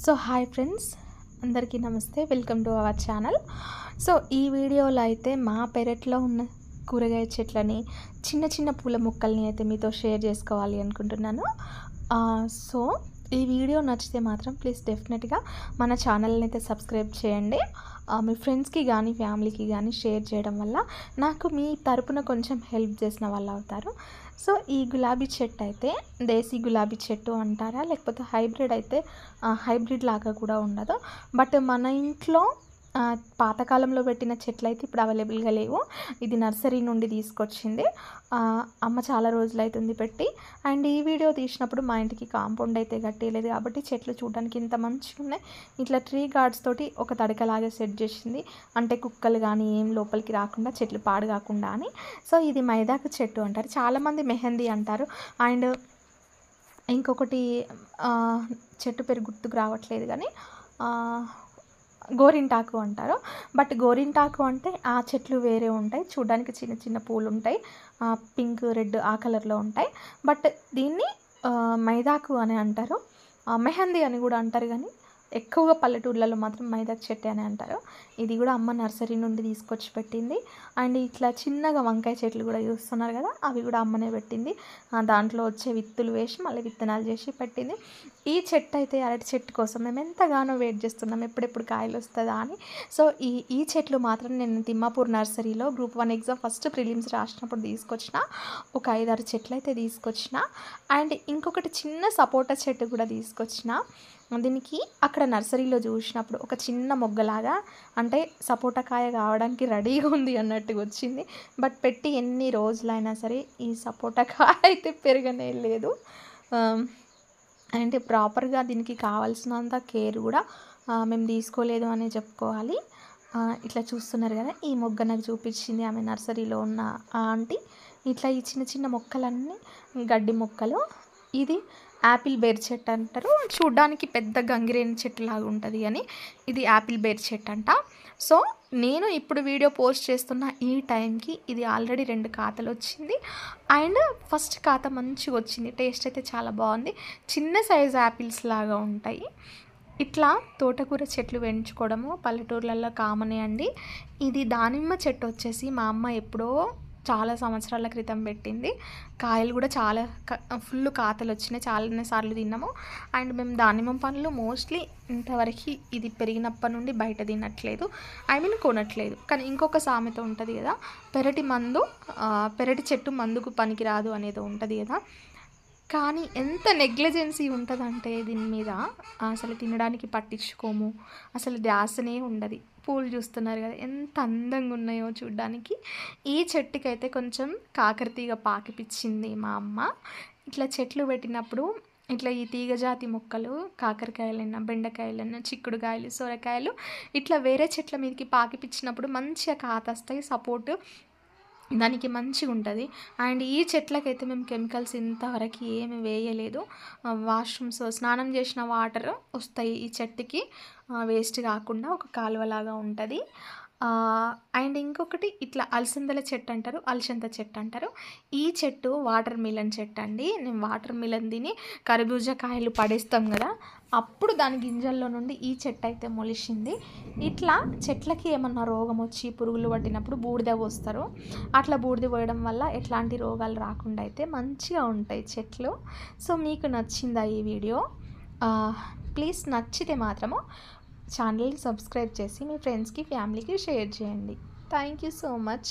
So hi friends, అందరికీ నమస్తే. Welcome to our channel. So ఈ వీడియోలో అయితే మా పెరట్లో ఉన్న కూరగాయ చెట్లని, చిన్న చిన్న పూల మొక్కల్ని అయితే మీతో షేర్ చేసుకోవాలి అనుకుంటున్నాను. సో ఈ వీడియో నచ్చితే మాత్రం ప్లీజ్ డెఫినెట్గా మన ఛానల్ని అయితే సబ్స్క్రైబ్ చేయండి. మీ ఫ్రెండ్స్కి కానీ ఫ్యామిలీకి కానీ షేర్ చేయడం వల్ల నాకు మీ తరపున కొంచెం హెల్ప్ చేసిన వాళ్ళు అవుతారు. సో ఈ గులాబీ చెట్టు అయితే దేశీ గులాబీ చెట్టు అంటారా, లేకపోతే హైబ్రిడ్ అయితే హైబ్రిడ్ లాగా కూడా ఉండదు. బట్ మన ఇంట్లో పాతకాలంలో పెట్టిన చెట్లు అయితే ఇప్పుడు అవైలబుల్గా లేవు. ఇది నర్సరీ నుండి తీసుకొచ్చింది. అమ్మ చాలా రోజులు అవుతుంది పెట్టి. అండ్ ఈ వీడియో తీసినప్పుడు మా ఇంటికి కాంపౌండ్ అయితే కట్టేయలేదు కాబట్టి చెట్లు చూడడానికి ఇంత మంచిగా ఉన్నాయి. ఇట్లా ట్రీ గార్డ్స్ తోటి ఒక తడకలాగా సెట్ చేసింది, అంటే కుక్కలు కానీ ఏం లోపలికి రాకుండా, చెట్లు పాడు కాకుండా అని. సో ఇది మైదాకు చెట్టు అంటారు, చాలామంది మెహందీ అంటారు. అండ్ ఇంకొకటి చెట్టు పేరు గుర్తుకు రావట్లేదు కానీ గోరింటాకు అంటారు. బట్ గోరింటాకు అంటే ఆ చెట్లు వేరే ఉంటాయి, చూడడానికి చిన్న చిన్న పూలు ఉంటాయి, పింక్ రెడ్ ఆ కలర్లో ఉంటాయి. బట్ దీన్ని మైదాకు అని అంటారు, మెహందీ అని కూడా అంటారు. కానీ ఎక్కువగా పల్లెటూర్లలో మాత్రం మైదాకు చెట్టు అని అంటారు. ఇది కూడా అమ్మ నర్సరీ నుండి తీసుకొచ్చి పెట్టింది. అండ్ ఇట్లా చిన్నగా వంకాయ చెట్లు కూడా చూస్తున్నారు కదా, అవి కూడా అమ్మనే పెట్టింది. దాంట్లో వచ్చే విత్తులు వేసి మళ్ళీ విత్తనాలు చేసి పెట్టింది. ఈ చెట్టు అయితే అరటి చెట్టు కోసం మేము ఎంతగానో వెయిట్ చేస్తున్నాం, ఎప్పుడెప్పుడు కాయలు వస్తుందా అని. సో ఈ చెట్లు మాత్రం నేను తిమ్మాపూర్ నర్సరీలో గ్రూప్ 1 ఎగ్జామ్ ఫస్ట్ ప్రిలిమ్స్ రాసినప్పుడు తీసుకొచ్చిన ఒక 5-6 చెట్లు అయితే తీసుకొచ్చిన. అండ్ ఇంకొకటి చిన్న సపోటా చెట్టు కూడా తీసుకొచ్చిన. దీనికి అక్కడ నర్సరీలో చూసినప్పుడు ఒక చిన్న మొగ్గలాగా, అంటే సపోటా కాయ కావడానికి రెడీగా ఉంది అన్నట్టుగా వచ్చింది. బట్ పెట్టి ఎన్ని రోజులైనా సరే ఈ సపోటా కాయ అయితే పెరగనే లేదు. అంటే ప్రాపర్గా దీనికి కావాల్సినంత కేర్ కూడా మేము తీసుకోలేదు అనే చెప్పుకోవాలి. ఇట్లా చూస్తున్నారు కదా, ఈ మొగ్గ నాకు చూపించింది ఆమె నర్సరీలో ఉన్న ఆంటీ. ఇట్లా ఈ చిన్న చిన్న మొక్కలన్నీ గడ్డి మొక్కలు. ఇది యాపిల్ బేర్ చెట్టు అంటారు, చూడ్డానికి పెద్ద గంగిరేని చెట్టు లాగా ఉంటుంది కానీ ఇది యాపిల్ బేర్ చెట్టు అంట. సో నేను ఇప్పుడు వీడియో పోస్ట్ చేస్తున్న ఈ టైంకి ఇది ఆల్రెడీ 2 కాతలు వచ్చింది. అండ్ ఫస్ట్ కాత మంచిగా వచ్చింది, టేస్ట్ అయితే చాలా బాగుంది. చిన్న సైజు యాపిల్స్ లాగా ఉంటాయి. ఇట్లా తోటకూర చెట్లు పెంచుకోవడము పల్లెటూర్లలో కామనే అండి. ఇది దానిమ్మ చెట్టు వచ్చేసి మా అమ్మ ఎప్పుడో చాలా సంవత్సరాల క్రితం పెట్టింది. కాయలు కూడా చాలా ఫుల్ కాతలు వచ్చినాయి, చాలా సార్లు తిన్నాము. అండ్ మేము దానిమ్మ పండ్లు మోస్ట్లీ ఇంతవరకు ఇది పెరిగినప్పటి నుండి బయట తినట్లేదు, కొనట్లేదు. కానీ ఇంకొక సామెత ఉంటుంది కదా, పెరటి చెట్టు మందుకు పనికిరాదు అనేది ఉంటుంది కదా. కానీ ఎంత నెగ్లిజెన్సీ ఉంటుందంటే దీని మీద, అసలు తినడానికి పట్టించుకోము, అసలు ధ్యాసనే ఉండదు. పూలు చూస్తున్నారు కదా ఎంత అందంగా ఉన్నాయో చూడ్డానికి. ఈ చెట్టుకి అయితే కొంచెం కాకరతీగ పాకిపిచ్చింది మా అమ్మ. ఇట్లా చెట్లు పెట్టినప్పుడు ఇట్లా ఈ తీగజాతి మొక్కలు, కాకరకాయలైనా, బెండకాయలైనా, చిక్కుడుకాయలు, సొరకాయలు ఇట్లా వేరే చెట్ల మీదకి పాకిపిచ్చినప్పుడు మంచిగా కాతస్తాయి, సపోర్టు దానికి మంచిగా ఉంటుంది. అండ్ ఈ చెట్లకైతే మేము కెమికల్స్ ఇంతవరకు ఏమి వేయలేదు. వాష్రూమ్స్ స్నానం చేసిన వాటర్ వస్తాయి ఈ చెట్టుకి, వేస్ట్ కాకుండా ఒక కాలువలాగా ఉంటుంది. అండ్ ఇంకొకటి ఇట్లా అలసందల చెట్టు అంటారు, అలసంద చెట్టు అంటారు. ఈ చెట్టు వాటర్ మిలన్ చెట్టు అండి. నేను వాటర్ మిలన్ తిని కర్బూజా కాయలు పడేస్తాం కదా, అప్పుడు దాని గింజల్లో నుండి ఈ చెట్టు అయితే మొలిచింది. ఇట్లా చెట్లకి ఏమన్నా రోగం వచ్చి పురుగులు పట్టినప్పుడు బూడిద పోస్తారు. అట్లా బూడిద పోయడం వల్ల ఎట్లాంటి రోగాలు రాకుండా అయితే మంచిగా ఉంటాయి చెట్లు. సో మీకు నచ్చిందా ఈ వీడియో? ప్లీజ్ నచ్చితే మాత్రము ఛానల్ని సబ్స్క్రైబ్ చేసి మీ ఫ్రెండ్స్కి ఫ్యామిలీకి షేర్ చేయండి. Thank you so much.